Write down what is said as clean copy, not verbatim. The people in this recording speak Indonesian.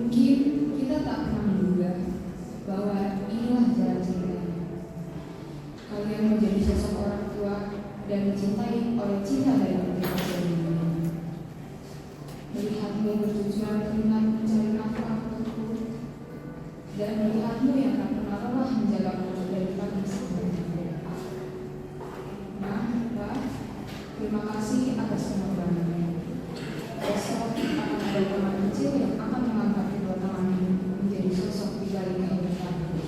Mungkin kita tak pernah menduga bahwa inilah jalan ceritanya. Kalian menjadi sosok orang tua dan dicintai oleh cinta dari motivasi ini. Melihatmu bertujuan keringat mencari nafkah untukku, dan melihatmu yang tak pernah lelah menjagaku dari pagi sampai malam. Nah, Pak, terima kasih atas pengorbanannya. Besok akan ada teman kecil yang akan mengangkat kedua tanganmu menjadi sosok di balik kehidupanmu.